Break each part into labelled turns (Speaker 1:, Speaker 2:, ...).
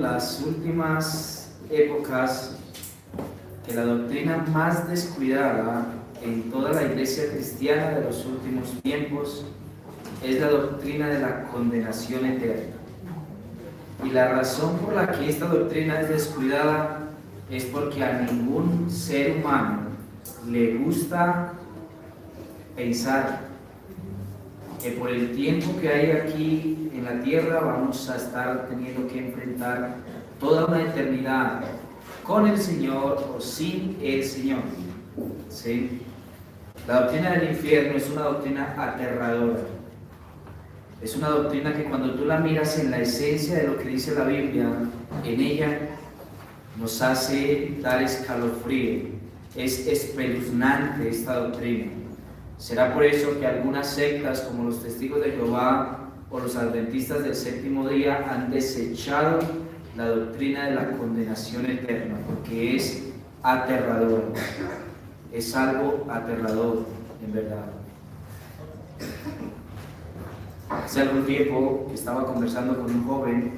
Speaker 1: en las últimas épocas que la doctrina más descuidada en toda la iglesia cristiana de los últimos tiempos es la doctrina de la condenación eterna. Y la razón por la que esta doctrina es descuidada es porque a ningún ser humano le gusta pensar que por el tiempo que hay aquí en la tierra vamos a estar teniendo que enfrentar toda una eternidad con el Señor o sin el Señor. ¿Sí? La doctrina del infierno es una doctrina aterradora. Es una doctrina que cuando tú la miras en la esencia de lo que dice la Biblia, en ella nos hace dar escalofrío. Es espeluznante esta doctrina. Será por eso que algunas sectas como los Testigos de Jehová o los Adventistas del Séptimo Día han desechado la doctrina de la condenación eterna, porque es aterradora. Es algo aterrador, en verdad. Hace algún tiempo estaba conversando con un joven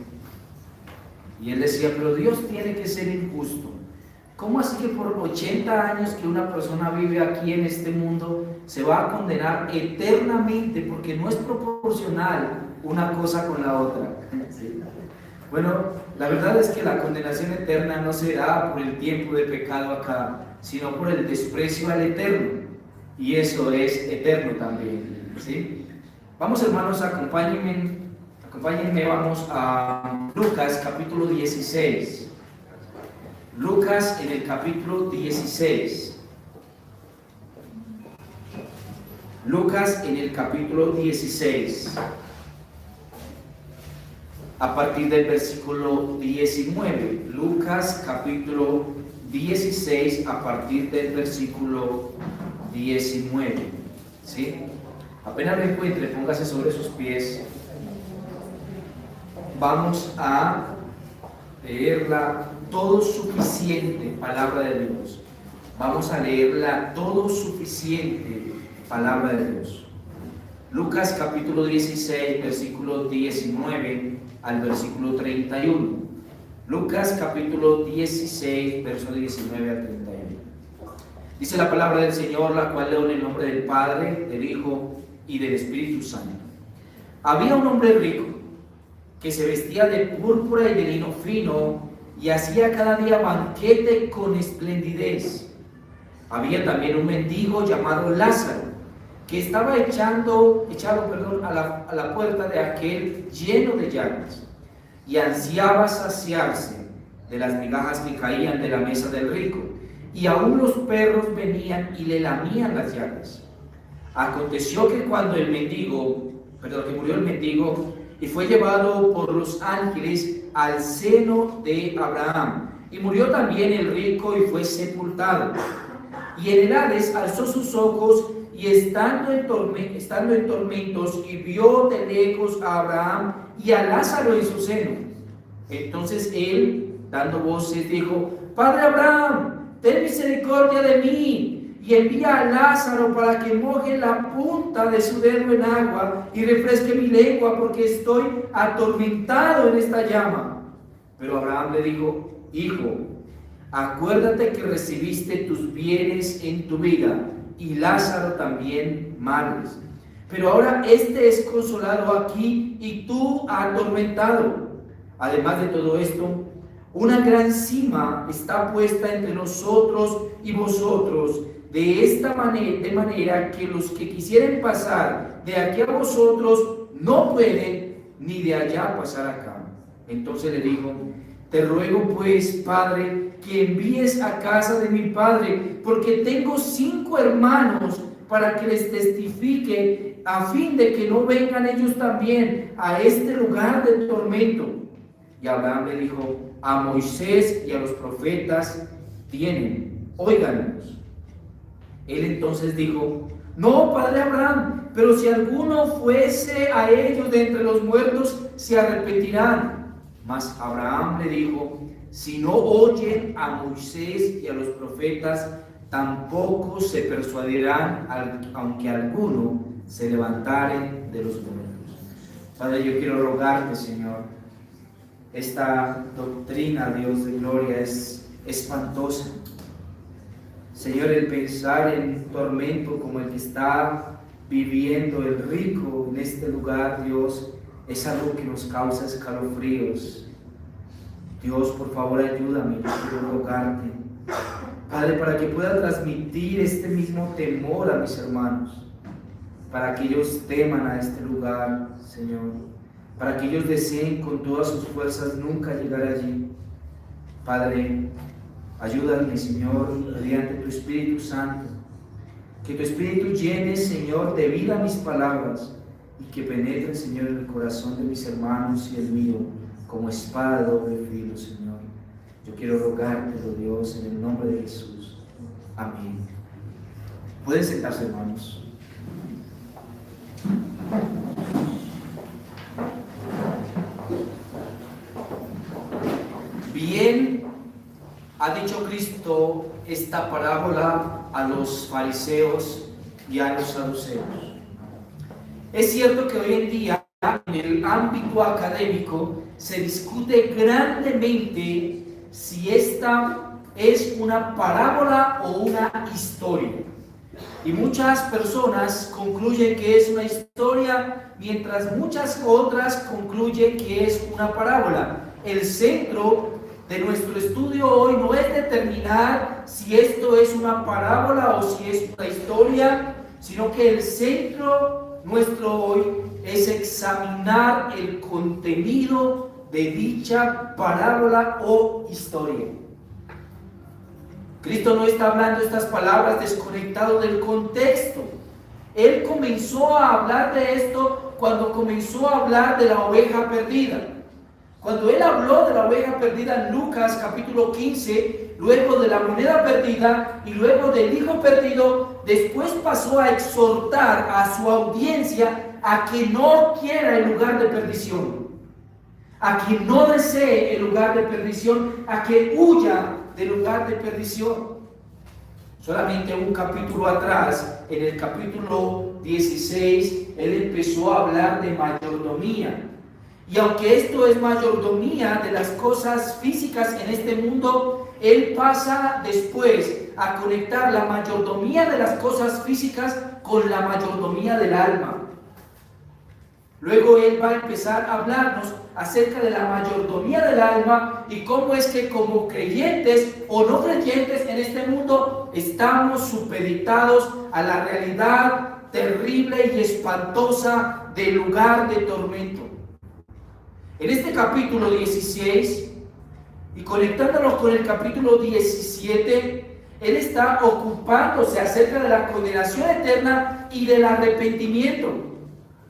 Speaker 1: y él decía, pero Dios tiene que ser injusto. ¿Cómo así que por 80 años que una persona vive aquí en este mundo se va a condenar eternamente? Porque no es proporcional una cosa con la otra. ¿Sí? Bueno, la verdad es que la condenación eterna no será por el tiempo de pecado acá, sino por el desprecio al eterno. Y eso es eterno también. ¿Sí? Vamos, hermanos, acompáñenme, vamos a Lucas capítulo 16. Lucas en el capítulo 16. Lucas en el capítulo 16. A partir del versículo 19. Lucas capítulo 16 a partir del versículo 19. ¿Sí? Apenas lo encuentre, póngase sobre sus pies. Vamos a leerla todo suficiente, palabra de Dios. Vamos a leerla todo suficiente, palabra de Dios. Lucas capítulo 16, versículo 19 al versículo 31. Lucas capítulo 16, verso 19 al 31. Dice la palabra del Señor, la cual leo en el nombre del Padre, del Hijo y del Espíritu Santo. Había un hombre rico que se vestía de púrpura y de lino fino y hacía cada día banquete con esplendidez. Había también un mendigo llamado Lázaro que estaba echado a la puerta de aquel lleno de llagas y ansiaba saciarse de las migajas que caían de la mesa del rico, y aún los perros venían y le lamían las llagas. Aconteció que cuando murió el mendigo y fue llevado por los ángeles al seno de Abraham, y murió también el rico y fue sepultado. Y en el Hades alzó sus ojos y estando en tormentos, y vio de lejos a Abraham y a Lázaro en su seno. Entonces él, dando voces, dijo: Padre Abraham, ten misericordia de mí, y envía a Lázaro para que moje la punta de su dedo en agua y refresque mi lengua, porque estoy atormentado en esta llama. Pero Abraham le dijo: Hijo, acuérdate que recibiste tus bienes en tu vida, y Lázaro también males. Pero ahora este es consolado aquí y tú atormentado. Además de todo esto, una gran cima está puesta entre nosotros y vosotros, de manera que los que quisieren pasar de aquí a vosotros no pueden, ni de allá pasar acá. Entonces le dijo: Te ruego pues, Padre, que envíes a casa de mi padre, porque tengo 5 hermanos, para que les testifique, a fin de que no vengan ellos también a este lugar de tormento. Y Abraham le dijo: A Moisés y a los profetas tienen, óiganlos. Él entonces dijo: No, padre Abraham, pero si alguno fuese a ellos de entre los muertos, se arrepentirán. Mas Abraham le dijo: Si no oyen a Moisés y a los profetas, tampoco se persuadirán, aunque alguno se levantare de los muertos. Padre, yo quiero rogarte, Señor, esta doctrina, Dios de gloria, es espantosa. Señor, el pensar en tormento como el que está viviendo el rico en este lugar, Dios, es algo que nos causa escalofríos. Dios, por favor, ayúdame, yo quiero rogarte, Padre, para que pueda transmitir este mismo temor a mis hermanos, para que ellos teman a este lugar, Señor, para que ellos deseen con todas sus fuerzas nunca llegar allí. Padre, ayúdame, Señor, mediante tu Espíritu Santo, que tu Espíritu llene, Señor, de vida mis palabras y que penetre, Señor, en el corazón de mis hermanos y el mío, como espada de doble filo, Señor. Yo quiero rogártelo, Dios, en el nombre de Jesús. Amén. Pueden sentarse, hermanos. Bien, ha dicho Cristo esta parábola a los fariseos y a los saduceos. Es cierto que hoy en día, en el ámbito académico, se discute grandemente si esta es una parábola o una historia. Y muchas personas concluyen que es una historia, mientras muchas otras concluyen que es una parábola. El centro de nuestro estudio hoy no es determinar si esto es una parábola o si es una historia, sino que el centro nuestro hoy es examinar el contenido de dicha parábola o historia. Cristo no está hablando estas palabras desconectado del contexto. Él comenzó a hablar de esto cuando comenzó a hablar de la oveja perdida. Cuando él habló de la oveja perdida en Lucas capítulo 15, luego de la moneda perdida y luego del hijo perdido, después pasó a exhortar a su audiencia a que no quiera el lugar de perdición, a que no desee el lugar de perdición, a que huya del lugar de perdición. Solamente un capítulo atrás, en el capítulo 16, él empezó a hablar de mayordomía. Y aunque esto es mayordomía de las cosas físicas en este mundo, él pasa después a conectar la mayordomía de las cosas físicas con la mayordomía del alma. Luego él va a empezar a hablarnos acerca de la mayordomía del alma y cómo es que como creyentes o no creyentes en este mundo estamos supeditados a la realidad terrible y espantosa del lugar de tormento. En este capítulo 16, y conectándonos con el capítulo 17, él está ocupándose acerca de la condenación eterna y del arrepentimiento.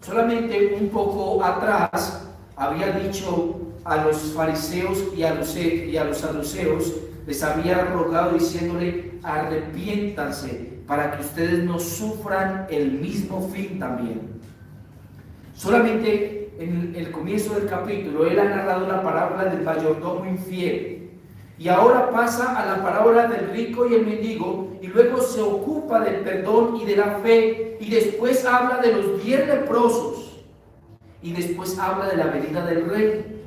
Speaker 1: Solamente un poco atrás había dicho a los fariseos y a los saduceos, les había rogado diciéndole: arrepiéntanse para que ustedes no sufran el mismo fin también. Solamente en el comienzo del capítulo él ha narrado la parábola del mayordomo infiel, y ahora pasa a la parábola del rico y el mendigo, y luego se ocupa del perdón y de la fe, y después habla de los 10 leprosos, y después habla de la venida del rey.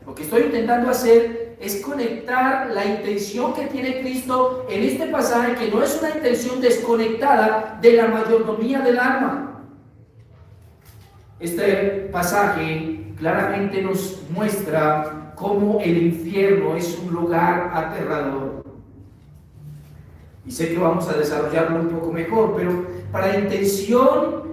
Speaker 1: Lo que estoy intentando hacer es conectar la intención que tiene Cristo en este pasaje, que no es una intención desconectada de la mayordomía del alma. Este pasaje claramente nos muestra cómo el infierno es un lugar aterrador. Y sé que vamos a desarrollarlo un poco mejor, pero para intención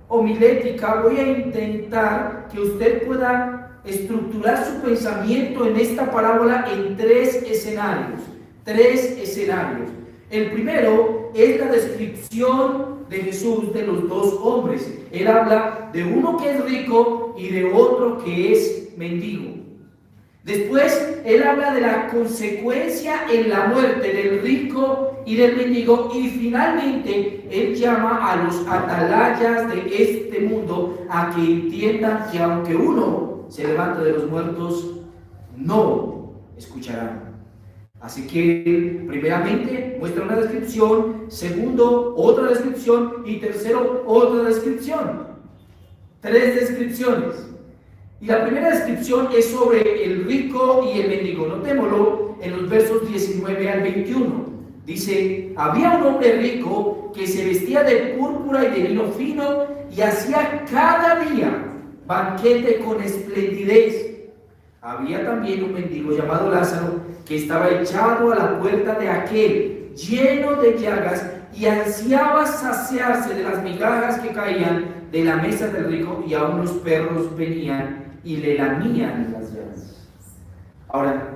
Speaker 1: homilética voy a intentar que usted pueda estructurar su pensamiento en esta parábola en 3 escenarios. 3 escenarios. El primero es la descripción de Jesús de los 2 hombres. Él habla de uno que es rico y de otro que es mendigo. Después él habla de la consecuencia en la muerte del rico y del mendigo, y finalmente él llama a los atalayas de este mundo a que entiendan que aunque uno se levante de los muertos, no escucharán. Así que primeramente muestra una descripción, segundo otra descripción y tercero otra descripción. 3 descripciones. Y la primera descripción es sobre el rico y el mendigo. Notémoslo en los versos 19 al 21. Dice: había un hombre rico que se vestía de púrpura y de lino fino y hacía cada día banquete con esplendidez. Había también un mendigo llamado Lázaro que estaba echado a la puerta de aquel, lleno de llagas, y ansiaba saciarse de las migajas que caían de la mesa del rico, y aún los perros venían y le lamían las llagas. Ahora,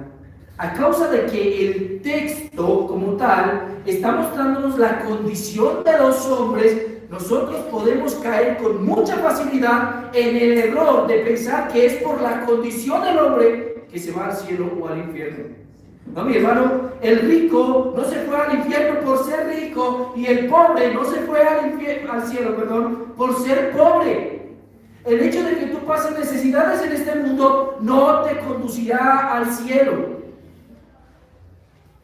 Speaker 1: a causa de que el texto como tal está mostrándonos la condición de los hombres, nosotros podemos caer con mucha facilidad en el error de pensar que es por la condición del hombre que se va al cielo o al infierno. No, mi hermano, el rico no se fue al infierno por ser rico, y el pobre no se fue al cielo, por ser pobre. El hecho de que tú pases necesidades en este mundo no te conducirá al cielo.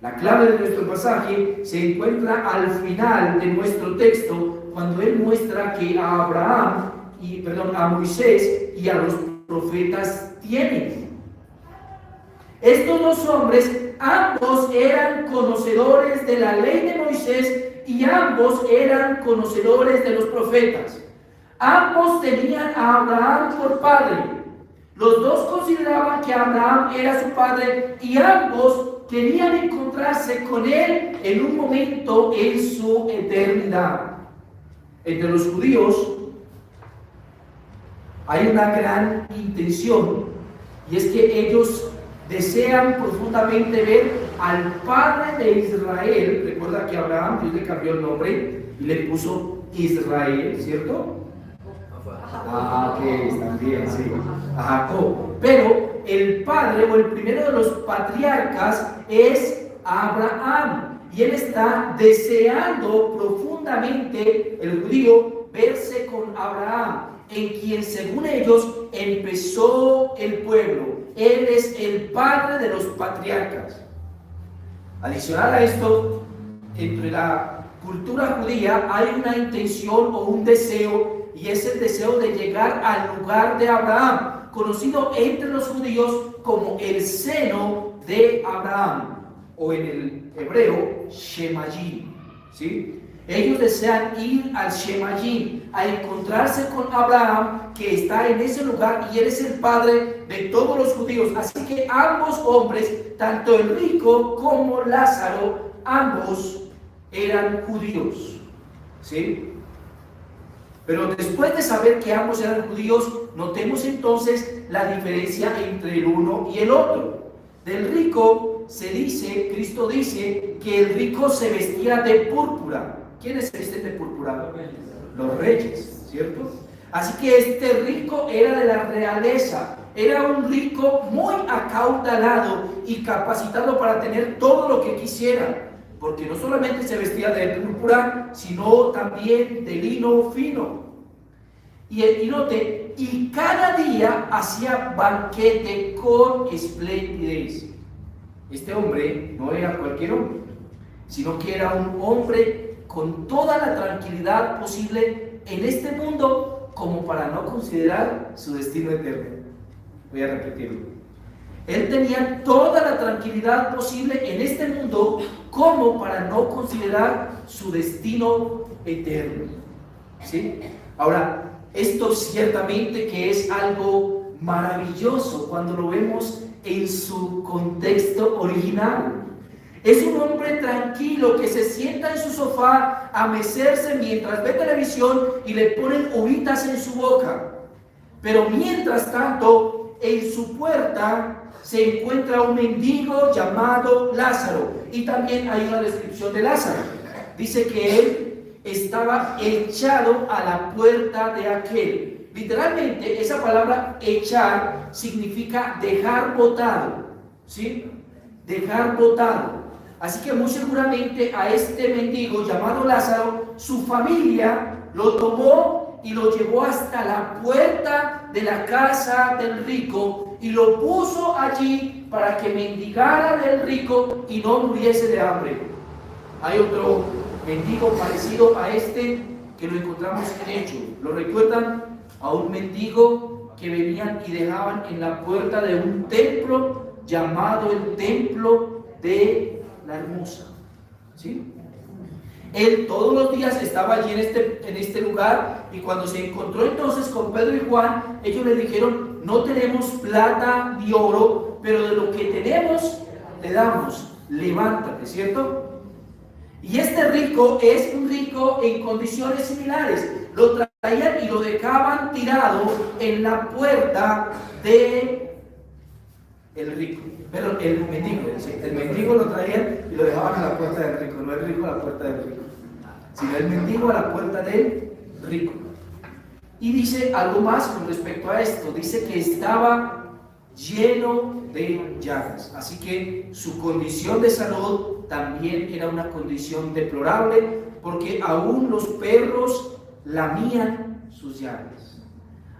Speaker 1: La clave de nuestro pasaje se encuentra al final de nuestro texto, cuando él muestra que a Moisés y a los profetas tienen. Estos dos hombres, ambos eran conocedores de la ley de Moisés y ambos eran conocedores de los profetas. Ambos tenían a Abraham por padre. Los dos consideraban que Abraham era su padre y ambos querían encontrarse con él en un momento en su eternidad. Entre los judíos hay una gran intención, y es que ellos desean profundamente ver al Padre de Israel. Recuerda que Abraham, Dios le cambió el nombre y le puso Israel, ¿cierto? Que están bien, sí, a Jacob. Pero el padre o el primero de los patriarcas es Abraham, y él está deseando profundamente, el judío, verse con Abraham, en quien según ellos empezó el pueblo. Él es el padre de los patriarcas. Adicional a esto, entre la cultura judía hay una intención o un deseo, y es el deseo de llegar al lugar de Abraham, conocido entre los judíos como el seno de Abraham, o en el hebreo Shemayim, ¿sí? Ellos desean ir al Shemayim, a encontrarse con Abraham, que está en ese lugar, y él es el padre de todos los judíos. Así que ambos hombres, tanto el rico como Lázaro, ambos eran judíos, ¿sí? Pero después de saber que ambos eran judíos, notemos entonces la diferencia entre el uno y el otro. Del rico se dice, Cristo dice, que el rico se vestía de púrpura. ¿Quiénes se visten de púrpura? Los reyes, ¿cierto? Así que este rico era de la realeza, era un rico muy acaudalado y capacitado para tener todo lo que quisiera, porque no solamente se vestía de púrpura, sino también de lino fino. Y note, y cada día hacía banquete con esplendidez. Este hombre no era cualquier hombre, sino que era un hombre con toda la tranquilidad posible en este mundo, como para no considerar su destino eterno. Voy a repetirlo. Él tenía toda la tranquilidad posible en este mundo, como para no considerar su destino eterno. ¿Sí? Ahora, esto ciertamente que es algo maravilloso cuando lo vemos en su contexto original. Es un hombre tranquilo que se sienta en su sofá a mecerse mientras ve televisión y le ponen uvitas en su boca. Pero mientras tanto, en su puerta se encuentra un mendigo llamado Lázaro. Y también hay una descripción de Lázaro. Dice que él estaba echado a la puerta de aquel. Literalmente, esa palabra echar significa dejar botado, ¿sí? Dejar botado. Así que muy seguramente a este mendigo llamado Lázaro, su familia lo tomó y lo llevó hasta la puerta de la casa del rico y lo puso allí para que mendigara del rico y no muriese de hambre. Hay otro mendigo parecido a este que lo encontramos en Hechos. ¿Lo recuerdan? A un mendigo que venían y dejaban en la puerta de un templo llamado el Templo de la Hermosa. ¿Sí? Él todos los días estaba allí en este lugar, y cuando se encontró entonces con Pedro y Juan, ellos le dijeron: no tenemos plata ni oro, pero de lo que tenemos te damos, levántate, ¿cierto? Y este rico es un rico en condiciones similares. Lo traían y lo dejaban tirado en la puerta de el rico, pero el mendigo, ¿sí? El mendigo lo traían y lo dejaban a la puerta del rico, no el rico a la puerta del rico, sino el mendigo a la puerta del rico. Y dice algo más con respecto a esto, dice que estaba lleno de llagas, así que su condición de salud también era una condición deplorable, porque aún los perros lamían sus llagas.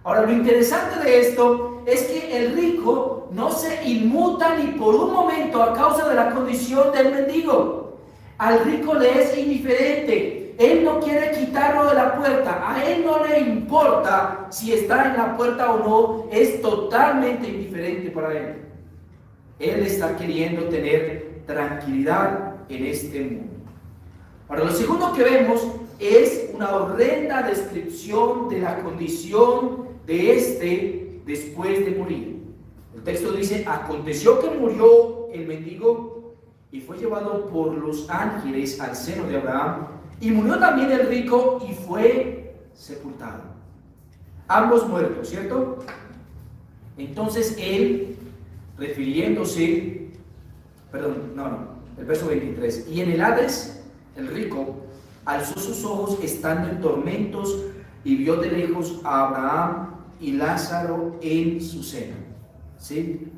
Speaker 1: Ahora, lo interesante de esto es que el rico no se inmuta ni por un momento a causa de la condición del mendigo. Al rico le es indiferente. Él no quiere quitarlo de la puerta. A él no le importa si está en la puerta o no. Es totalmente indiferente para él. Él está queriendo tener tranquilidad en este mundo. Ahora, lo segundo que vemos es una horrenda descripción de la condición de este después de morir. El texto dice: aconteció que murió el mendigo y fue llevado por los ángeles al seno de Abraham, y murió también el rico y fue sepultado. Ambos muertos, ¿cierto? Entonces él, refiriéndose, el verso 23, y en el Hades, el rico alzó sus ojos estando en tormentos y vio de lejos a Abraham y Lázaro en su seno. ¿Sí?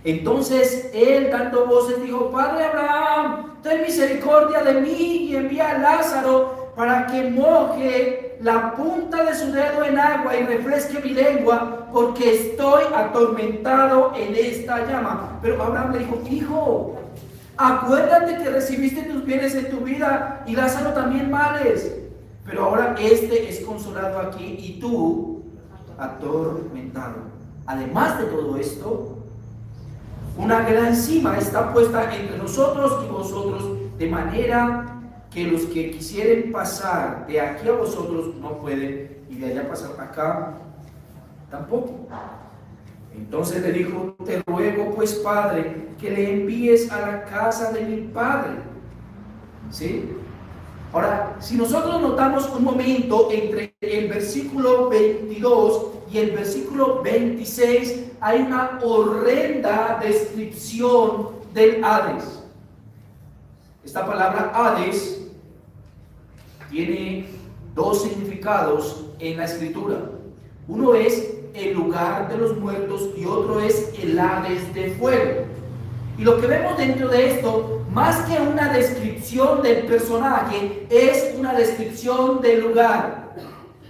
Speaker 1: Entonces él, dando voces, dijo: Padre Abraham, ten misericordia de mí y envía a Lázaro para que moje la punta de su dedo en agua y refresque mi lengua, porque estoy atormentado en esta llama. Pero Abraham le dijo: Hijo, acuérdate que recibiste tus bienes en tu vida y Lázaro también males, pero ahora este es consolado aquí y tú atormentado. Además de todo esto, una gran cima está puesta entre nosotros y vosotros, de manera que los que quisieren pasar de aquí a vosotros no pueden, y de allá pasar acá tampoco. Entonces le dijo: te ruego pues, Padre, que le envíes a la casa de mi padre. ¿Sí? Ahora, si nosotros notamos un momento entre el versículo 22 y el versículo 26, hay una horrenda descripción del Hades. Esta palabra Hades tiene dos significados en la Escritura. Uno es el lugar de los muertos y otro es el Hades de fuego. Y lo que vemos dentro de esto, más que una descripción del personaje, es una descripción del lugar.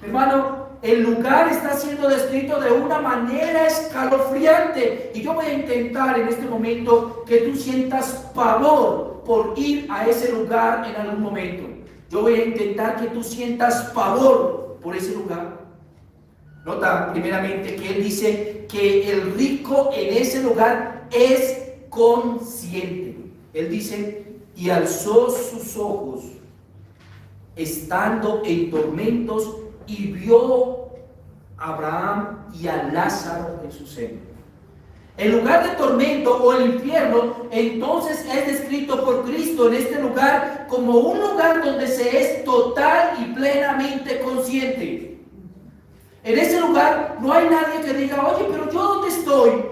Speaker 1: Hermano, el lugar está siendo descrito de una manera escalofriante, y yo voy a intentar en este momento que tú sientas pavor por ir a ese lugar en algún momento. Yo voy a intentar que tú sientas pavor por ese lugar. Nota primeramente que él dice que el rico en ese lugar es consciente. Él dice: y alzó sus ojos estando en tormentos y vio a Abraham y a Lázaro en su seno. El lugar de tormento o el infierno entonces es descrito por Cristo en este lugar como un lugar donde se es total y plenamente consciente. En ese lugar no hay nadie que diga: oye, pero ¿yo dónde estoy?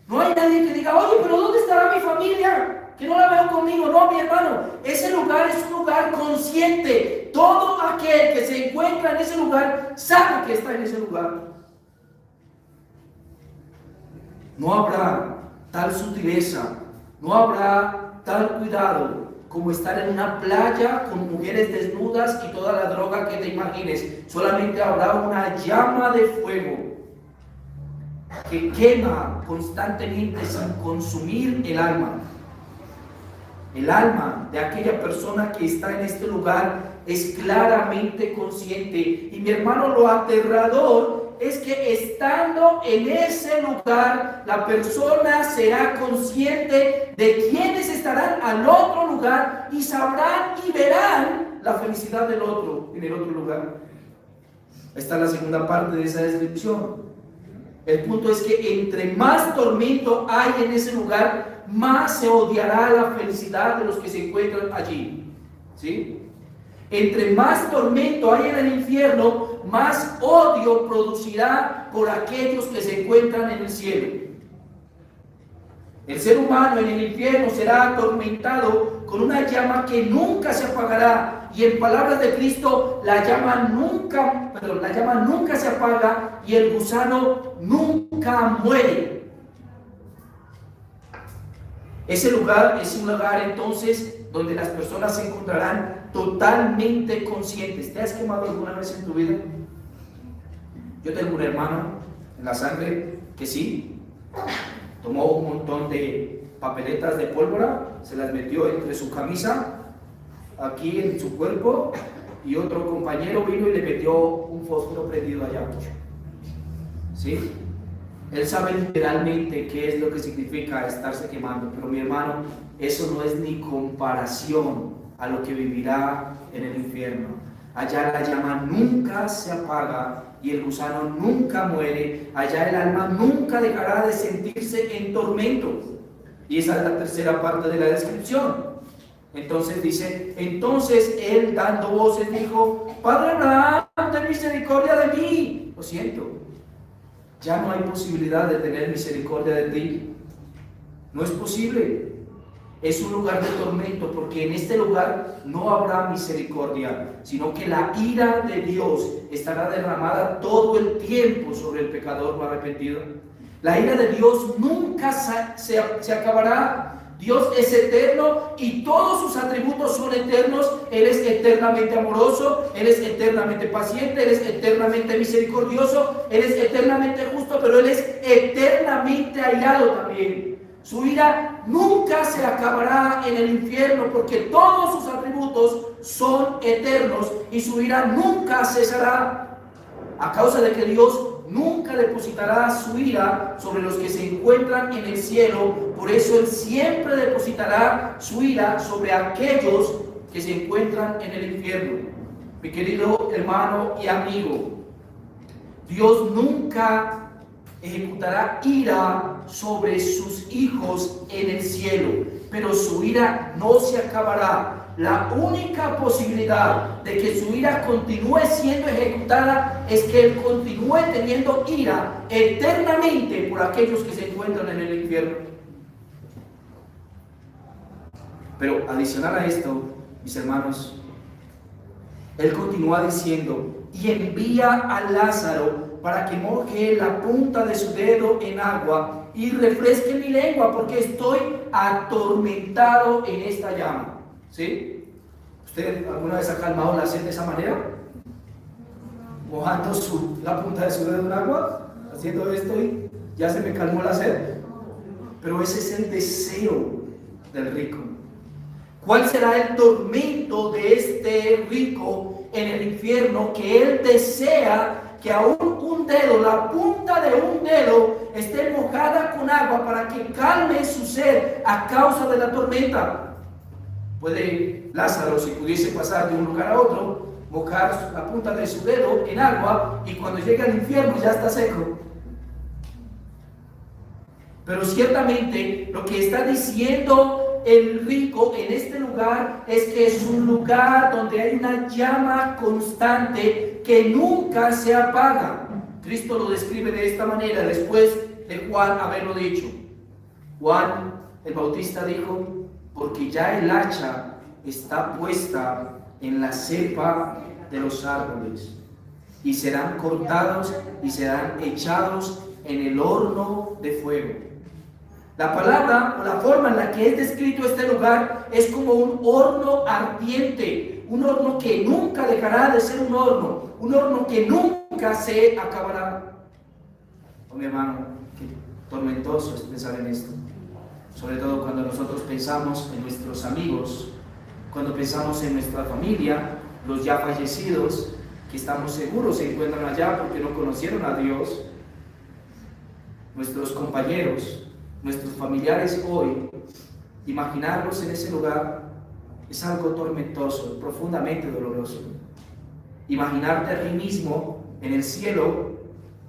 Speaker 1: No hay nadie que diga: oye, pero ¿dónde estará mi familia? Que no la veo conmigo. No, mi hermano, ese lugar es un lugar consciente. Todo aquel que se encuentra en ese lugar sabe que está en ese lugar. No habrá tal sutileza, no habrá tal cuidado como estar en una playa con mujeres desnudas y toda la droga que te imagines. Solamente habrá una llama de fuego que quema constantemente sin consumir el alma. El alma de aquella persona que está en este lugar es claramente consciente. Y mi hermano, lo aterrador es que estando en ese lugar, la persona será consciente de quiénes estarán al otro lugar y sabrán y verán la felicidad del otro en el otro lugar. Esta es la segunda parte de esa descripción. El punto es que entre más tormento hay en ese lugar, más se odiará la felicidad de los que se encuentran allí. ¿Sí? Entre más tormento hay en el infierno, más odio producirá por aquellos que se encuentran en el cielo. El ser humano en el infierno será atormentado con una llama que nunca se apagará, y en palabras de Cristo, la llama nunca se apaga y el gusano nunca muere. Ese lugar es un lugar entonces donde las personas se encontrarán totalmente conscientes. ¿Te has quemado alguna vez en tu vida? Yo tengo un hermano en la sangre que sí, tomó un montón de papeletas de pólvora, se las metió entre su camisa, aquí en su cuerpo, y otro compañero vino y le metió un fósforo prendido allá. ¿Sí? Él sabe literalmente qué es lo que significa estarse quemando, pero mi hermano, eso no es ni comparación a lo que vivirá en el infierno. Allá la llama nunca se apaga y el gusano nunca muere. Allá el alma nunca dejará de sentirse en tormento. Y esa es la tercera parte de la descripción. Entonces dice, entonces él dando voces dijo, Padre Abraham, ten misericordia de mí. Lo siento, ya no hay posibilidad de tener misericordia de ti. No es posible. Es un lugar de tormento, porque en este lugar no habrá misericordia, sino que la ira de Dios estará derramada todo el tiempo sobre el pecador no arrepentido. La ira de Dios nunca se acabará. Dios es eterno y todos sus atributos son eternos. Él es eternamente amoroso, Él es eternamente paciente, Él es eternamente misericordioso, Él es eternamente justo, pero Él es eternamente airado también. Su ira nunca se acabará en el infierno, porque todos sus atributos son eternos y su ira nunca cesará, a causa de que Dios nunca depositará su ira sobre los que se encuentran en el cielo. Por eso Él siempre depositará su ira sobre aquellos que se encuentran en el infierno. Mi querido hermano y amigo, Dios nunca ejecutará ira sobre sus hijos en el cielo, pero su ira no se acabará. La única posibilidad de que su ira continúe siendo ejecutada es que Él continúe teniendo ira eternamente por aquellos que se encuentran en el infierno. Pero adicional a esto, mis hermanos, Él continúa diciendo, y envía a Lázaro para que moje la punta de su dedo en agua y refresque mi lengua, porque estoy atormentado en esta llama. ¿Sí? ¿Usted alguna vez ha calmado la sed de esa manera? Mojando la punta de su dedo en agua, haciendo esto y ya se me calmó la sed. Pero ese es el deseo del rico. ¿Cuál será el tormento de este rico en el infierno? Que él desea que aún un dedo, la punta de un dedo, esté mojada con agua para que calme su sed a causa de la tormenta. Puede Lázaro, si pudiese pasar de un lugar a otro, mojar la punta de su dedo en agua y cuando llegue al infierno ya está seco. Pero ciertamente lo que está diciendo el rico en este lugar es que es un lugar donde hay una llama constante que nunca se apaga. Cristo lo describe de esta manera después de Juan haberlo dicho. Juan el Bautista dijo, porque ya el hacha está puesta en la cepa de los árboles y serán cortados y serán echados en el horno de fuego. La palabra o la forma en la que es descrito este lugar es como un horno ardiente, un horno que nunca dejará de ser un horno que nunca se acabará. Oh, mi hermano, qué tormentoso es pensar en esto, sobre todo cuando nosotros pensamos en nuestros amigos, cuando pensamos en nuestra familia, los ya fallecidos, que estamos seguros se encuentran allá porque no conocieron a Dios, nuestros compañeros, nuestros familiares hoy, imaginarlos en ese lugar es algo tormentoso, profundamente doloroso. Imaginarte a ti mismo en el cielo,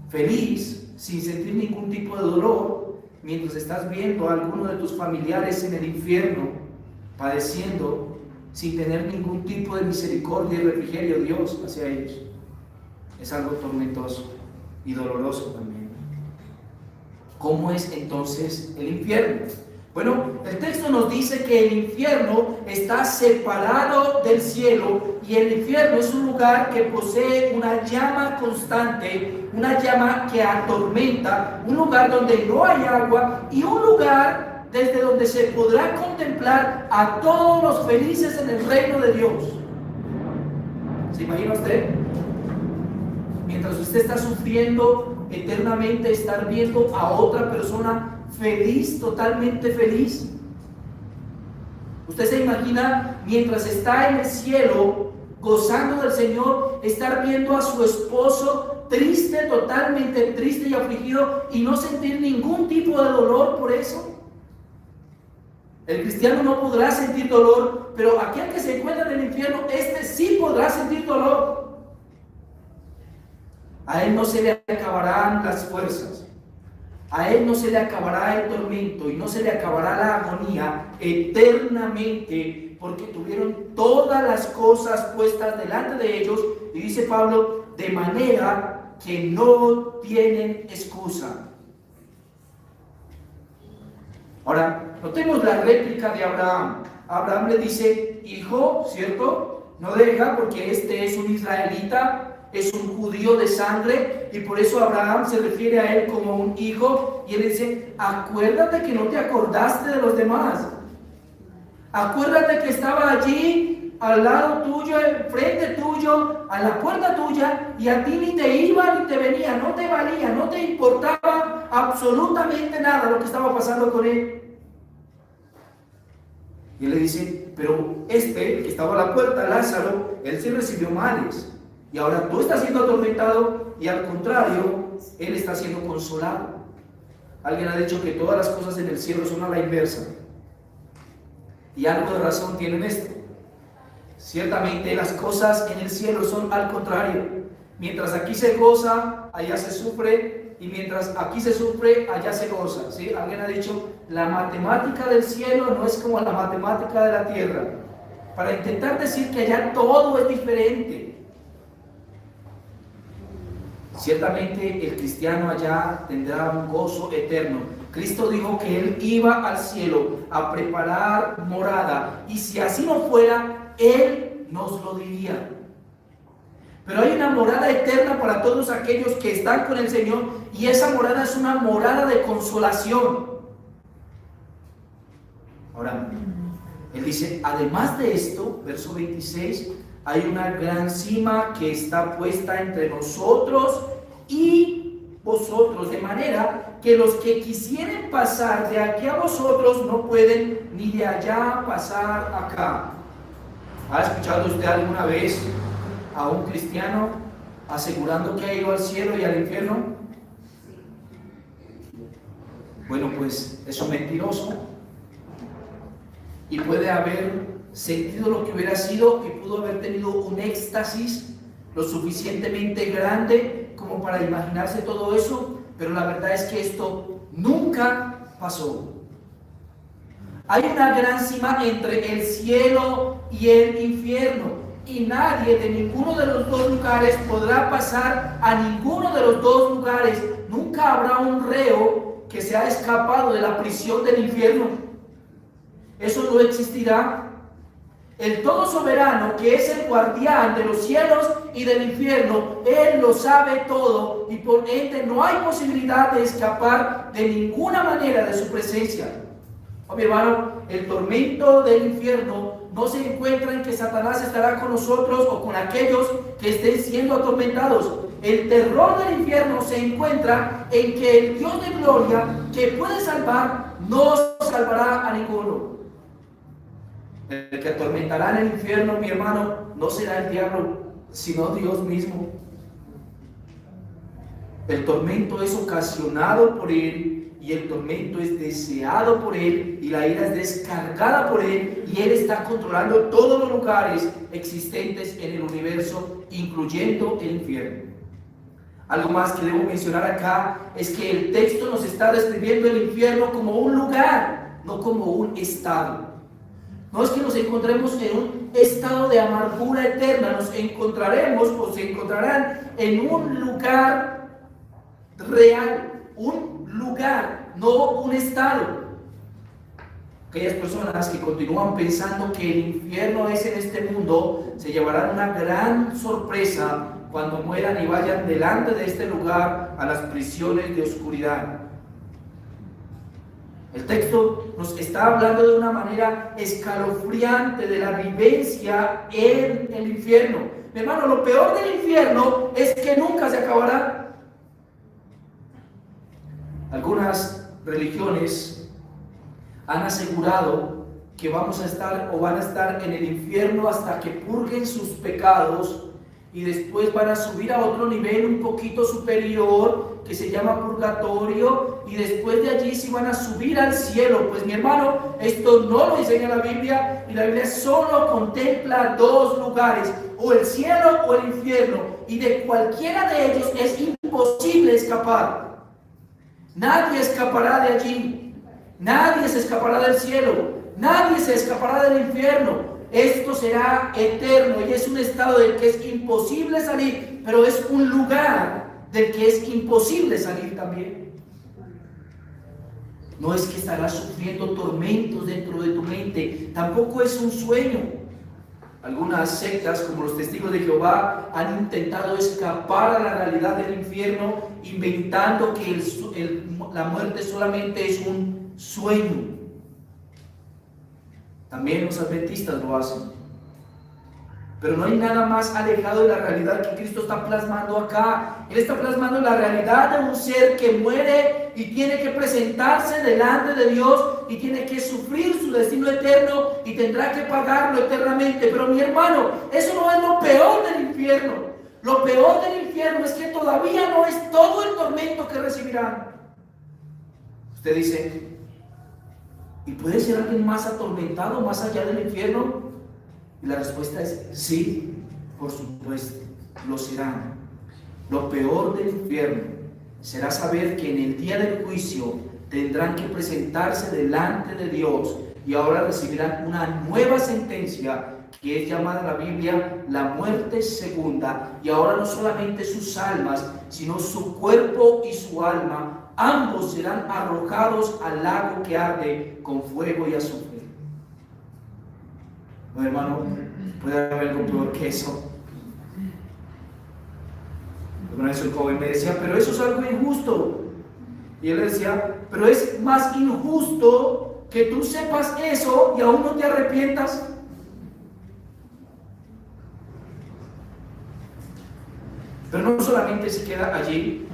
Speaker 1: feliz, sin sentir ningún tipo de dolor, mientras estás viendo a alguno de tus familiares en el infierno, padeciendo, sin tener ningún tipo de misericordia y refrigerio de Dios hacia ellos. Es algo tormentoso y doloroso también. ¿Cómo es entonces el infierno? Bueno, el texto nos dice que el infierno está separado del cielo, y el infierno es un lugar que posee una llama constante, una llama que atormenta, un lugar donde no hay agua y un lugar desde donde se podrá contemplar a todos los felices en el reino de Dios. ¿Se imagina usted? Mientras usted está sufriendo eternamente, estar viendo a otra persona feliz, totalmente feliz. Usted se imagina, mientras está en el cielo gozando del Señor, estar viendo a su esposo triste, totalmente triste y afligido, y no sentir ningún tipo de dolor por eso. El cristiano no podrá sentir dolor, pero aquel que se encuentra en el infierno, este sí podrá sentir dolor. A él no se le acabarán las fuerzas, a él no se le acabará el tormento y no se le acabará la agonía eternamente, porque tuvieron todas las cosas puestas delante de ellos, y dice Pablo, de manera que no tienen excusa. Ahora, notemos la réplica de Abraham. Abraham le dice, hijo, ¿cierto? No deja, porque este es un israelita, es un judío de sangre, y por eso Abraham se refiere a él como un hijo, y él dice, acuérdate que no te acordaste de los demás. Acuérdate que estaba allí, al lado tuyo, enfrente tuyo, a la puerta tuya, y a ti ni te iba ni te venía, no te valía, no te importaba absolutamente nada lo que estaba pasando con él. Y él le dice, pero este que estaba a la puerta, Lázaro, él sí recibió males, y ahora tú estás siendo atormentado, y al contrario, él está siendo consolado. Alguien ha dicho que todas las cosas en el cielo son a la inversa, y algo de razón tienen esto. Ciertamente las cosas en el cielo son al contrario. Mientras aquí se goza, allá se sufre, y mientras aquí se sufre, allá se goza, ¿sí? Alguien ha dicho, la matemática del cielo no es como la matemática de la tierra, para intentar decir que allá todo es diferente. Ciertamente el cristiano allá tendrá un gozo eterno. Cristo dijo que Él iba al cielo a preparar morada, y si así no fuera, Él nos lo diría. Pero hay una morada eterna para todos aquellos que están con el Señor, y esa morada es una morada de consolación. Ahora, Él dice, además de esto, verso 26, hay una gran cima que está puesta entre nosotros y vosotros, de manera que los que quisieren pasar de aquí a vosotros no pueden, ni de allá pasar acá. ¿Ha escuchado usted alguna vez a un cristiano asegurando que ha ido al cielo y al infierno? Bueno, pues es un mentiroso, y puede haber sentido lo que hubiera sido, y pudo haber tenido un éxtasis lo suficientemente grande como para imaginarse todo eso, pero la verdad es que esto nunca pasó. Hay una gran cima entre el cielo y el infierno, y nadie de ninguno de los dos lugares podrá pasar a ninguno de los dos lugares. Nunca habrá un reo que se ha escapado de la prisión del infierno. Eso no existirá. El todo soberano, que es el guardián de los cielos y del infierno, Él lo sabe todo, y por ende no hay posibilidad de escapar de ninguna manera de su presencia. Oh, mi hermano, el tormento del infierno no se encuentra en que Satanás estará con nosotros o con aquellos que estén siendo atormentados. El terror del infierno se encuentra en que el Dios de gloria, que puede salvar, no salvará a ninguno. El que atormentará en el infierno, mi hermano, no será el diablo, sino Dios mismo. El tormento es ocasionado por Él y el tormento es deseado por Él y la ira es descargada por Él y Él está controlando todos los lugares existentes en el universo, incluyendo el infierno. Algo más que debo mencionar acá es que el texto nos está describiendo el infierno como un lugar, no como un estado. No es que nos encontremos en un estado de amargura eterna, nos encontraremos o se encontrarán en un lugar real, un lugar, no un estado. Aquellas personas que continúan pensando que el infierno es en este mundo se llevarán una gran sorpresa cuando mueran y vayan delante de este lugar a las prisiones de oscuridad. El texto nos está hablando de una manera escalofriante de la vivencia en el infierno. Mi hermano, lo peor del infierno es que nunca se acabará. Algunas religiones han asegurado que vamos a estar o van a estar en el infierno hasta que purguen sus pecados y después van a subir a otro nivel un poquito superior que se llama purgatorio y después de allí sí van a subir al cielo. Pues mi hermano, esto no lo enseña la Biblia y la Biblia solo contempla dos lugares, o el cielo o el infierno, y de cualquiera de ellos es imposible escapar. Nadie escapará de allí, nadie se escapará del cielo, nadie se escapará del infierno. Esto será eterno y es un estado del que es imposible salir, pero es un lugar del que es imposible salir también. No es que estarás sufriendo tormentos dentro de tu mente, tampoco es un sueño. Algunas sectas, como los Testigos de Jehová, han intentado escapar a la realidad del infierno, inventando que la muerte solamente es un sueño. También los adventistas lo hacen. Pero no hay nada más alejado de la realidad que Cristo está plasmando acá. Él está plasmando la realidad de un ser que muere y tiene que presentarse delante de Dios y tiene que sufrir su destino eterno y tendrá que pagarlo eternamente. Pero mi hermano, eso no es lo peor del infierno. Lo peor del infierno es que todavía no es todo el tormento que recibirán. Usted dice, ¿y puede ser alguien más atormentado más allá del infierno? Y la respuesta es sí, por supuesto, lo serán. Lo peor del infierno será saber que en el día del juicio tendrán que presentarse delante de Dios y ahora recibirán una nueva sentencia que es llamada en la Biblia la muerte segunda. Y ahora no solamente sus almas, sino su cuerpo y su alma, ambos serán arrojados al lago que arde con fuego y azufre. No, hermano, puede haber algo peor que eso. Una vez un joven me decía, pero eso es algo injusto. Y él le decía, pero es más injusto que tú sepas eso y aún no te arrepientas. Pero no solamente se queda allí,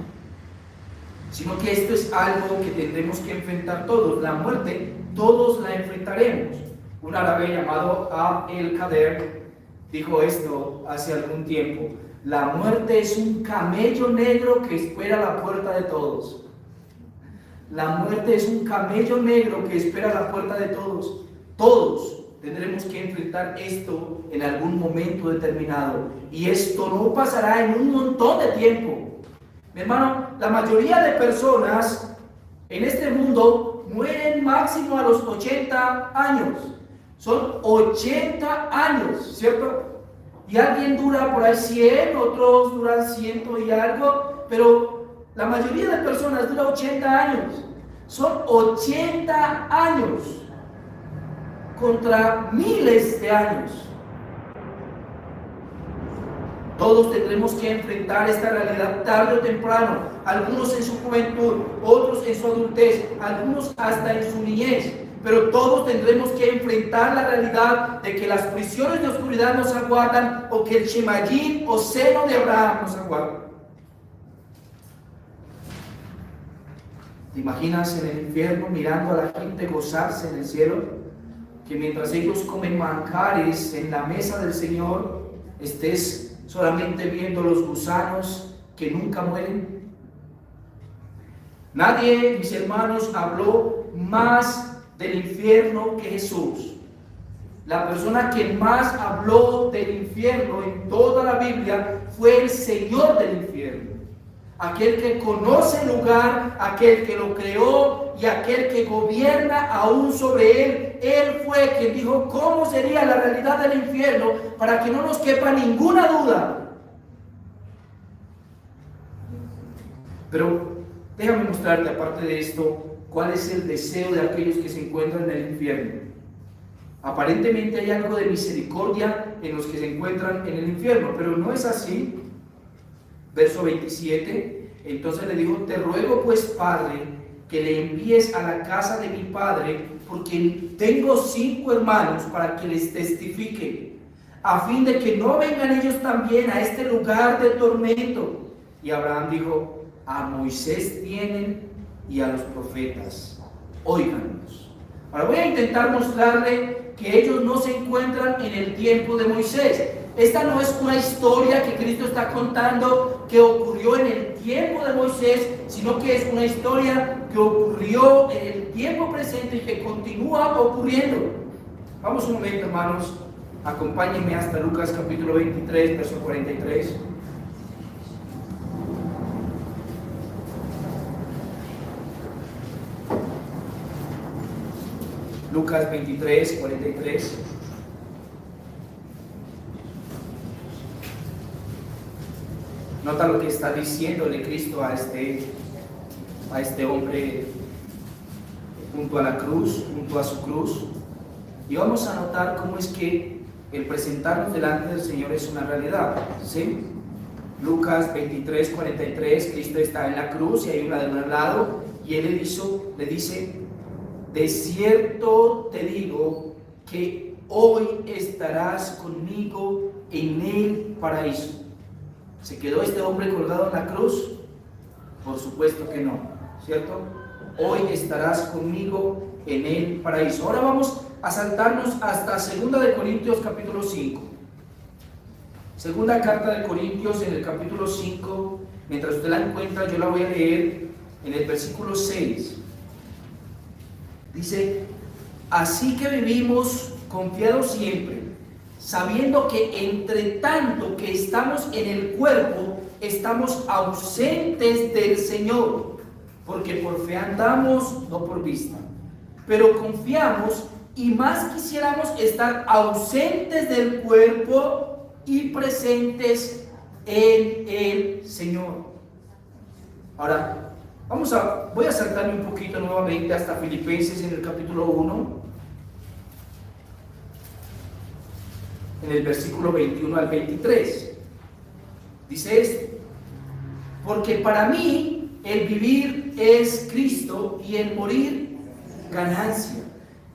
Speaker 1: sino que esto es algo que tendremos que enfrentar todos. La muerte, todos la enfrentaremos. Un árabe llamado Al-Qader dijo esto hace algún tiempo: la muerte es un camello negro que espera a la puerta de todos. La muerte es un camello negro que espera a la puerta de todos. Todos tendremos que enfrentar esto en algún momento determinado. Y esto no pasará en un montón de tiempo. Mi hermano, la mayoría de personas en este mundo mueren máximo a los 80 años. Son 80 años, ¿cierto? Y alguien dura por ahí 100, otros duran 100 y algo, pero la mayoría de personas dura 80 años. Son 80 años contra miles de años. Todos tendremos que enfrentar esta realidad tarde o temprano, algunos en su juventud, otros en su adultez, algunos hasta en su niñez, pero todos tendremos que enfrentar la realidad de que las prisiones de oscuridad nos aguardan o que el Shemayim o seno de Abraham nos aguarda. ¿Te imaginas en el infierno mirando a la gente gozarse en el cielo? Que mientras ellos comen manjares en la mesa del Señor, estés solamente viendo los gusanos que nunca mueren? Nadie, mis hermanos, habló más del infierno que Jesús. La persona que más habló del infierno en toda la Biblia fue el Señor del infierno. Aquel que conoce el lugar, aquel que lo creó y aquel que gobierna aún sobre él. Él fue quien dijo cómo sería la realidad del infierno para que no nos quepa ninguna duda. Pero déjame mostrarte, aparte de esto, cuál es el deseo de aquellos que se encuentran en el infierno. Aparentemente hay algo de misericordia en los que se encuentran en el infierno, pero no es así. Verso 27, entonces le dijo: te ruego pues, Padre, que le envíes a la casa de mi padre, porque tengo 5 hermanos, para que les testifiquen, a fin de que no vengan ellos también a este lugar de tormento. Y Abraham dijo: a Moisés tienen y a los profetas, óiganlos. Ahora voy a intentar mostrarle que ellos no se encuentran en el tiempo de Moisés. Esta no es una historia que Cristo está contando que ocurrió en el tiempo de Moisés, sino que es una historia que ocurrió en el tiempo presente y que continúa ocurriendo. Vamos un momento, hermanos, acompáñenme hasta Lucas capítulo 23, verso 43. Lucas 23, 43. Nota lo que está diciéndole Cristo a este hombre junto a la cruz, junto a su cruz. Y vamos a notar cómo es que el presentarnos delante del Señor es una realidad, ¿sí? Lucas 23, 43, Cristo está en la cruz y hay una de un lado, y Él le dice: de cierto te digo que hoy estarás conmigo en el paraíso. ¿Se quedó este hombre colgado en la cruz? Por supuesto que no, ¿cierto? Hoy estarás conmigo en el paraíso. Ahora vamos a saltarnos hasta 2 de Corintios capítulo 5. Segunda carta de Corintios, en el capítulo 5, mientras usted la encuentra, yo la voy a leer en el versículo 6. Dice: así que vivimos confiados siempre, sabiendo que entre tanto que estamos en el cuerpo, estamos ausentes del Señor, porque por fe andamos, no por vista. Pero confiamos, y más quisiéramos estar ausentes del cuerpo y presentes en el Señor. Ahora, voy a saltarme un poquito nuevamente hasta Filipenses, en el capítulo 1, en el versículo 21 al 23. Dice esto: porque para mí el vivir es Cristo y el morir ganancia.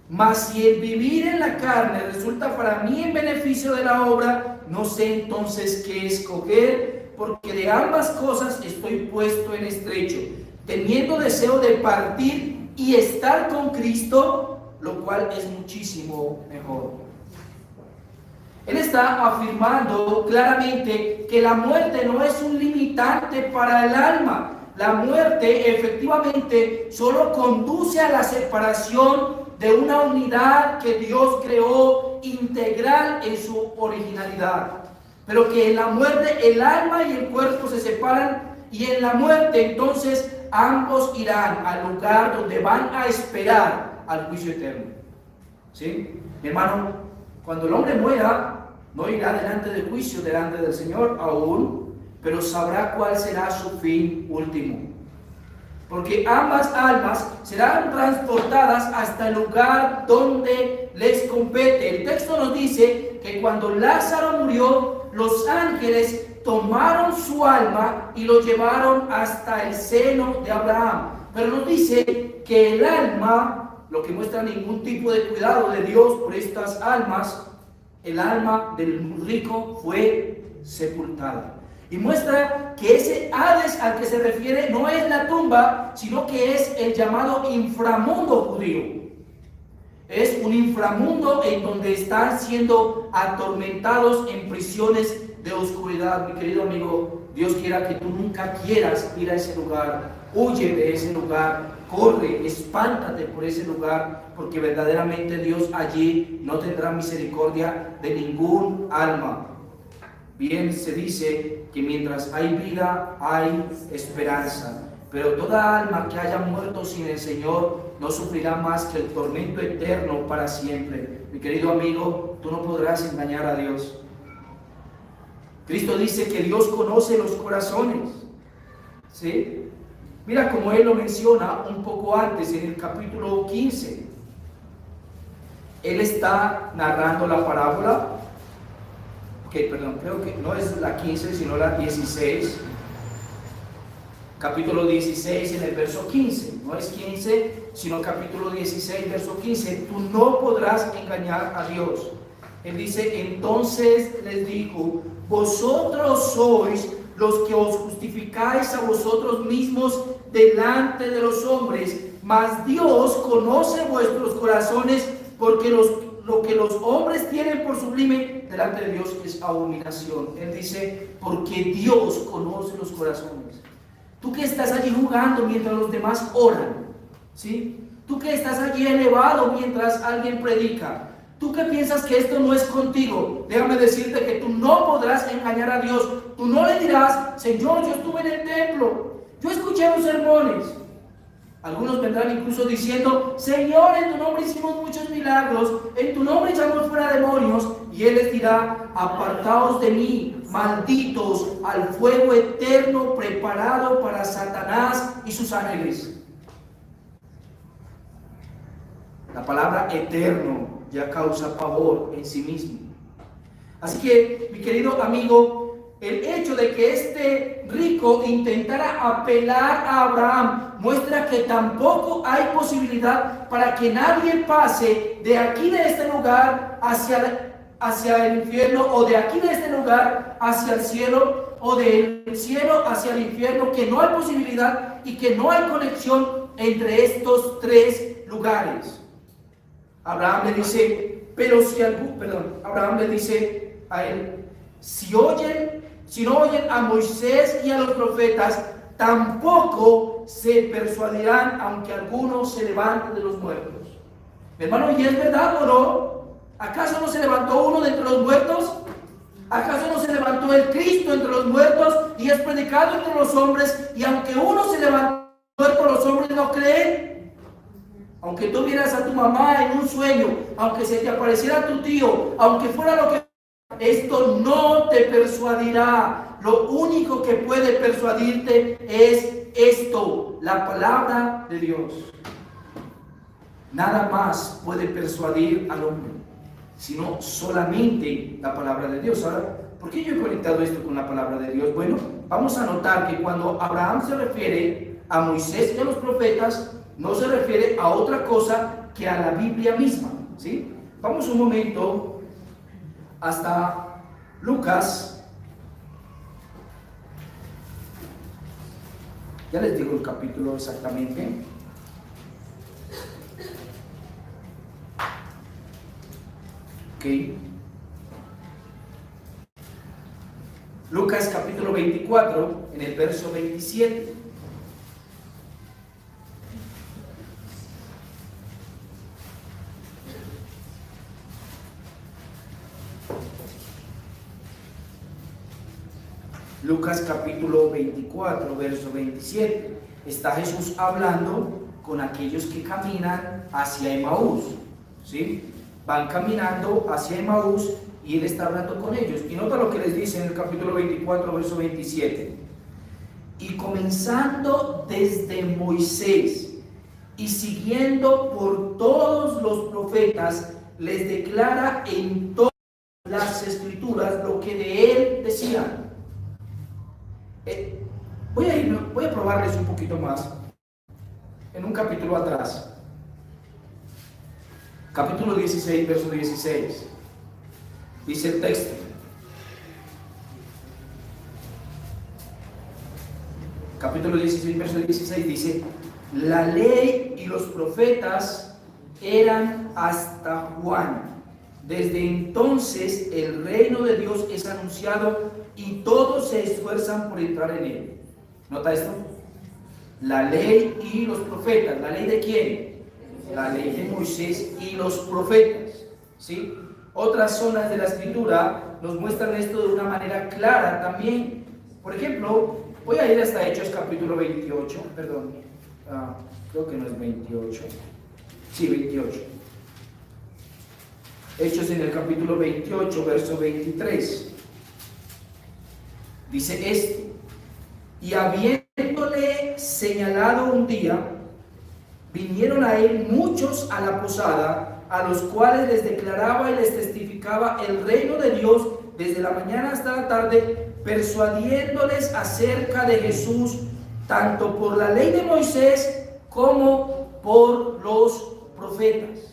Speaker 1: Mas si el vivir en la carne resulta para mí en beneficio de la obra, no sé entonces qué escoger, porque de ambas cosas estoy puesto en estrecho, teniendo deseo de partir y estar con Cristo, lo cual es muchísimo mejor. Él está afirmando claramente que la muerte no es un limitante para el alma. La muerte efectivamente solo conduce a la separación de una unidad que Dios creó integral en su originalidad. Pero que en la muerte el alma y el cuerpo se separan, y en la muerte entonces ambos irán al lugar donde van a esperar al juicio eterno. ¿Sí? Mi hermano, cuando el hombre muera, no irá delante del juicio, delante del Señor aún, pero sabrá cuál será su fin último. Porque ambas almas serán transportadas hasta el lugar donde les compete. El texto nos dice que cuando Lázaro murió, los ángeles tomaron su alma y lo llevaron hasta el seno de Abraham. Pero nos dice que el alma, lo que muestra ningún tipo de cuidado de Dios por estas almas, el alma del rico fue sepultada. Y muestra que ese Hades al que se refiere no es la tumba, sino que es el llamado inframundo judío. Es un inframundo en donde están siendo atormentados en prisiones de oscuridad. Mi querido amigo, Dios quiera que tú nunca quieras ir a ese lugar. Huye de ese lugar, corre, espántate por ese lugar, porque verdaderamente Dios allí no tendrá misericordia de ningún alma. Bien se dice que mientras hay vida hay esperanza, pero toda alma que haya muerto sin el Señor no sufrirá más que el tormento eterno para siempre. Mi querido amigo, tú no podrás engañar a Dios. Cristo dice que Dios conoce los corazones, ¿sí? Mira cómo Él lo menciona un poco antes, en el capítulo 15. Él está narrando la parábola, creo que no es la 15, sino la 16. Capítulo 16 en el verso 15, no es 15, sino capítulo 16, verso 15. Tú no podrás engañar a Dios. Él dice, entonces les dijo, vosotros sois los que os justificáis a vosotros mismos delante de los hombres, mas Dios conoce vuestros corazones, porque lo que los hombres tienen por sublime delante de Dios es abominación. Él dice, porque Dios conoce los corazones. Tú que estás allí jugando mientras los demás oran, ¿sí? Tú que estás allí elevado mientras alguien predica. Tú que piensas que esto no es contigo, déjame decirte que tú no podrás engañar a Dios. Tú no le dirás, Señor, yo estuve en el templo, yo escuché los sermones. Algunos vendrán incluso diciendo, Señor, en tu nombre hicimos muchos milagros, en tu nombre echamos fuera demonios. Y Él les dirá, apartaos de mí, malditos, al fuego eterno preparado para Satanás y sus ángeles. La palabra eterno ya causa pavor en sí mismo. Así que, mi querido amigo, el hecho de que este rico intentara apelar a Abraham muestra que tampoco hay posibilidad para que nadie pase de aquí de este lugar hacia el infierno, o de aquí de este lugar hacia el cielo, o del cielo hacia el infierno, que no hay posibilidad y que no hay conexión entre estos tres lugares. Abraham le dice, Abraham le dice a él, si no oyen a Moisés y a los profetas, tampoco se persuadirán, aunque algunos se levanten de los muertos. Hermano, ¿y es verdad o no? ¿Acaso no se levantó uno de entre los muertos? ¿Acaso no se levantó el Cristo entre los muertos y es predicado entre los hombres? Y aunque uno se levantó muerto, los hombres no creen. Aunque tú vieras a tu mamá en un sueño, aunque se te apareciera tu tío, aunque fuera lo que... Esto no te persuadirá. Lo único que puede persuadirte es esto, la palabra de Dios. Nada más puede persuadir al hombre, sino solamente la palabra de Dios. Ahora, ¿por qué yo he conectado esto con la palabra de Dios? Bueno, vamos a notar que cuando Abraham se refiere a Moisés y a los profetas, no se refiere a otra cosa que a la Biblia misma, ¿sí? Vamos un momento hasta Lucas. Ya les digo el capítulo exactamente. Ok. Lucas capítulo 24, en el verso 27. Lucas capítulo 24, verso 27. Está Jesús hablando con aquellos que caminan hacia Emaús, ¿sí? Van caminando hacia Emaús y Él está hablando con ellos. Y nota lo que les dice en el capítulo 24, verso 27. Y comenzando desde Moisés y siguiendo por todos los profetas, les declara en todas las escrituras lo que de Él decían. Voy a probarles un poquito más en un capítulo atrás, capítulo 16, verso 16. Dice el texto: capítulo 16, verso 16 dice: la ley y los profetas eran hasta Juan. Desde entonces el reino de Dios es anunciado y todos se esfuerzan por entrar en él. ¿Nota esto? La ley y los profetas. ¿La ley de quién? La ley de Moisés y los profetas. ¿Sí? Otras zonas de la escritura nos muestran esto de una manera clara también. Por ejemplo, voy a ir hasta Hechos capítulo 28, perdón, creo que no es 28, sí, 28. Hechos en el capítulo 28, verso 23. Dice esto: y habiéndole señalado un día, vinieron a él muchos a la posada, a los cuales les declaraba y les testificaba el reino de Dios desde la mañana hasta la tarde, persuadiéndoles acerca de Jesús, tanto por la ley de Moisés como por los profetas.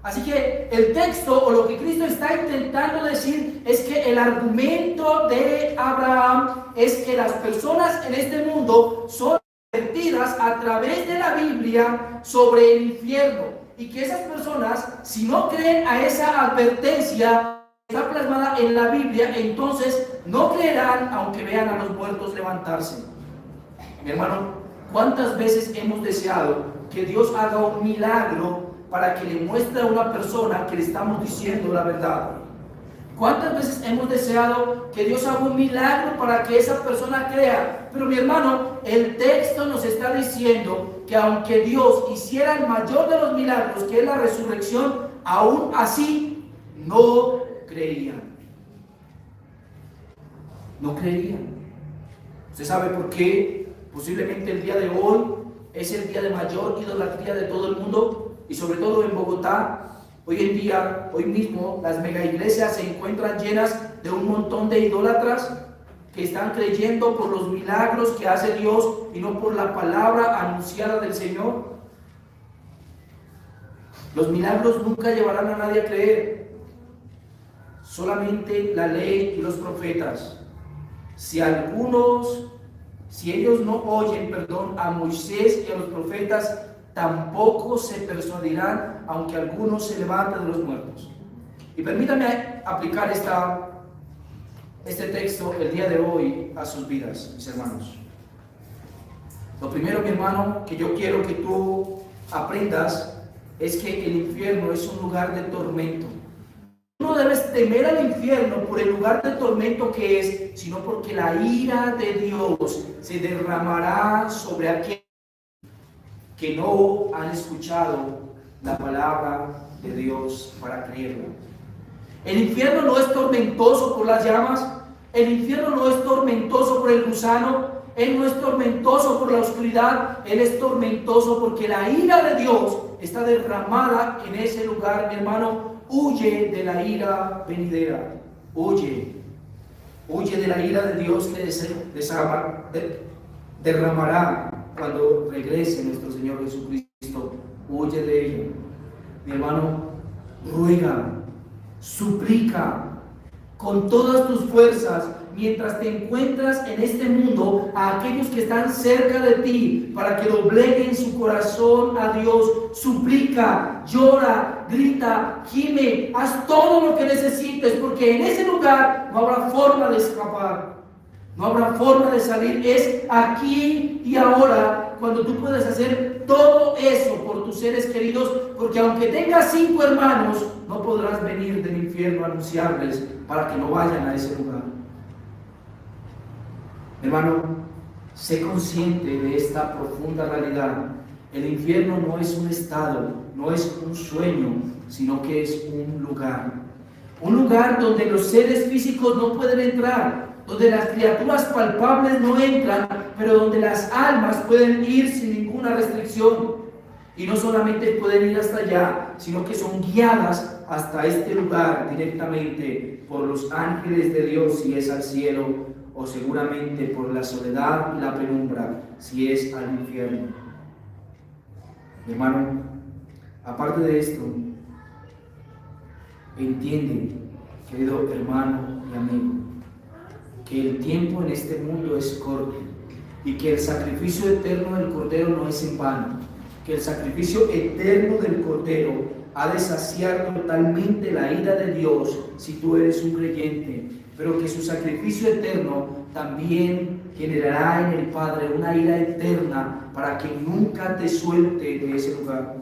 Speaker 1: Así que el texto, o lo que Cristo está intentando decir, es que el argumento de Abraham es que las personas en este mundo son advertidas a través de la Biblia sobre el infierno, y que esas personas, si no creen a esa advertencia que está plasmada en la Biblia, entonces no creerán aunque vean a los muertos levantarse. Mi hermano, ¿cuántas veces hemos deseado que Dios haga un milagro para que le muestre a una persona que le estamos diciendo la verdad? ¿Cuántas veces hemos deseado que Dios haga un milagro para que esa persona crea? Pero mi hermano, el texto nos está diciendo que aunque Dios hiciera el mayor de los milagros, que es la resurrección, aún así no creían. No creían. ¿Usted sabe por qué? Posiblemente el día de hoy es el día de mayor idolatría de todo el mundo, y sobre todo en Bogotá. Hoy en día, hoy mismo, las mega iglesias se encuentran llenas de un montón de idólatras que están creyendo por los milagros que hace Dios y no por la palabra anunciada del Señor. Los milagros nunca llevarán a nadie a creer, solamente la ley y los profetas. Si ellos no oyen, a Moisés y a los profetas, tampoco se persuadirán, aunque algunos se levanten de los muertos. Y permítame aplicar este texto el día de hoy a sus vidas, mis hermanos. Lo primero, mi hermano, que yo quiero que tú aprendas es que el infierno es un lugar de tormento. No debes temer al infierno por el lugar de tormento que es, sino porque la ira de Dios se derramará sobre aquellos que no han escuchado la palabra de Dios para creerla. El infierno no es tormentoso por las llamas, el infierno no es tormentoso por el gusano, él no es tormentoso por la oscuridad, él es tormentoso porque la ira de Dios está derramada en ese lugar. Mi hermano, huye de la ira venidera, huye de la ira de Dios que derramará cuando regrese nuestro Señor Jesucristo. Huye de ella. Mi hermano, ruega, suplica con todas tus fuerzas mientras te encuentras en este mundo a aquellos que están cerca de ti para que dobleguen su corazón a Dios. Suplica, llora, grita, gime, haz todo lo que necesites, porque en ese lugar no habrá forma de escapar. No habrá forma de salir. Es aquí y ahora cuando tú puedes hacer todo eso por tus seres queridos, porque aunque tengas 5 hermanos, no podrás venir del infierno a anunciarles para que no vayan a ese lugar. Hermano, sé consciente de esta profunda realidad. El infierno no es un estado, no es un sueño, sino que es un lugar. Un lugar donde los seres físicos no pueden entrar, donde las criaturas palpables no entran, pero donde las almas pueden ir sin ninguna restricción. Y no solamente pueden ir hasta allá, sino que son guiadas hasta este lugar directamente por los ángeles de Dios, si es al cielo, o seguramente por la soledad y la penumbra, si es al infierno. Hermano, aparte de esto, entiende, querido hermano y amigo, que el tiempo en este mundo es corto y que el sacrificio eterno del Cordero no es en vano, que el sacrificio eterno del Cordero ha de saciar totalmente la ira de Dios si tú eres un creyente, pero que su sacrificio eterno también generará en el Padre una ira eterna para que nunca te suelte de ese lugar.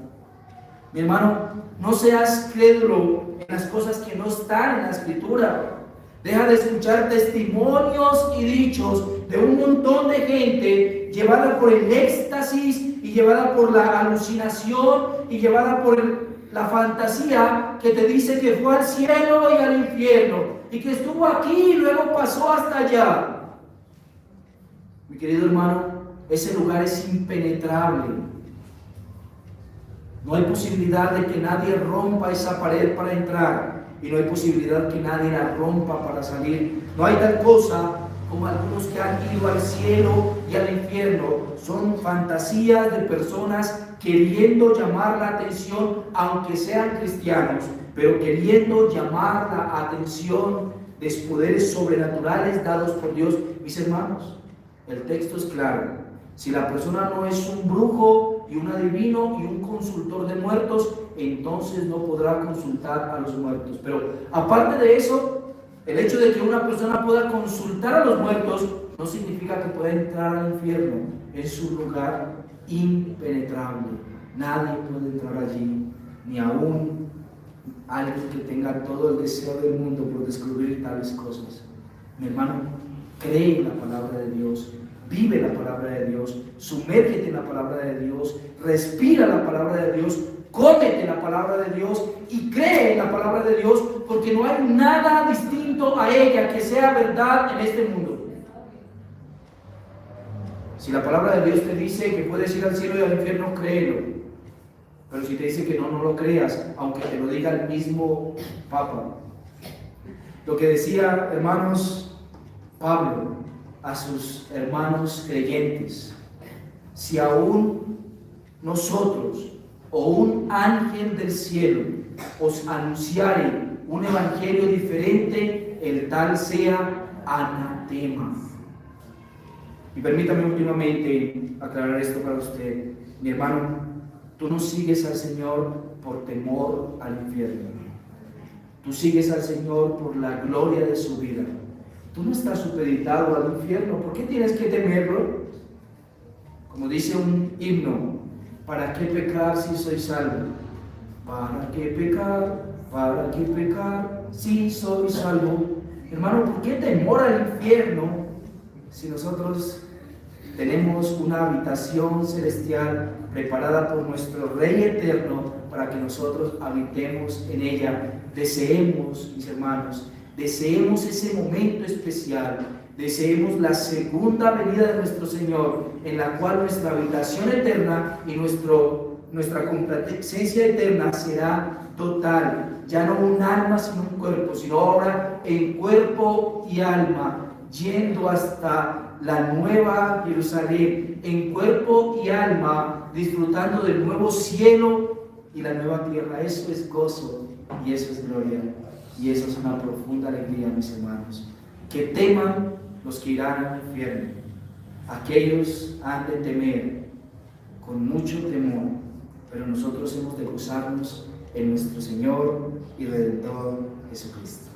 Speaker 1: Mi hermano, no seas crédulo en las cosas que no están en la Escritura. Deja de escuchar testimonios y dichos de un montón de gente llevada por el éxtasis y llevada por la alucinación y llevada por la fantasía que te dice que fue al cielo y al infierno y que estuvo aquí y luego pasó hasta allá. Mi querido hermano, ese lugar es impenetrable. No hay posibilidad de que nadie rompa esa pared para entrar y no hay posibilidad que nadie la rompa para salir. No hay tal cosa como algunos que han ido al cielo y al infierno. Son fantasías de personas queriendo llamar la atención, aunque sean cristianos, pero queriendo llamar la atención de poderes sobrenaturales dados por Dios. Mis hermanos, el texto es claro. Si la persona no es un brujo y un adivino y un consultor de muertos, entonces no podrá consultar a los muertos. Pero aparte de eso, el hecho de que una persona pueda consultar a los muertos no significa que pueda entrar al infierno. Es un lugar impenetrable. Nadie puede entrar allí, ni aún alguien que tenga todo el deseo del mundo por descubrir tales cosas. Mi hermano, cree en la palabra de Dios. Vive la palabra de Dios, sumérgete en la palabra de Dios, respira la palabra de Dios, cómete la palabra de Dios y cree en la palabra de Dios, porque no hay nada distinto a ella que sea verdad en este mundo. Si la palabra de Dios te dice que puedes ir al cielo y al infierno, créelo. Pero si te dice que no, no lo creas, aunque te lo diga el mismo Papa. Lo que decía, hermanos, Pablo a sus hermanos creyentes: si aún nosotros o un ángel del cielo os anunciare un evangelio diferente, el tal sea anatema. Y permítame últimamente aclarar esto para usted. Mi hermano, tú no sigues al Señor por temor al infierno. Tú sigues al Señor por la gloria de su vida. Tú no estás supeditado al infierno. ¿Por qué tienes que temerlo? Como dice un himno: ¿para qué pecar si soy salvo? ¿Para qué pecar? ¿Para qué pecar si soy salvo? Hermano, ¿por qué temor al infierno si nosotros tenemos una habitación celestial preparada por nuestro Rey eterno para que nosotros habitemos en ella? Deseemos, mis hermanos, deseemos ese momento especial, deseemos la segunda venida de nuestro Señor, en la cual nuestra habitación eterna y nuestra complacencia eterna será total. Ya no un alma sino un cuerpo, sino ahora en cuerpo y alma, yendo hasta la nueva Jerusalén, en cuerpo y alma, disfrutando del nuevo cielo y la nueva tierra. Eso es gozo y eso es gloria. Y eso es una profunda alegría, mis hermanos. Que teman los que irán al infierno. Aquellos han de temer con mucho temor, pero nosotros hemos de gozarnos en nuestro Señor y Redentor Jesucristo.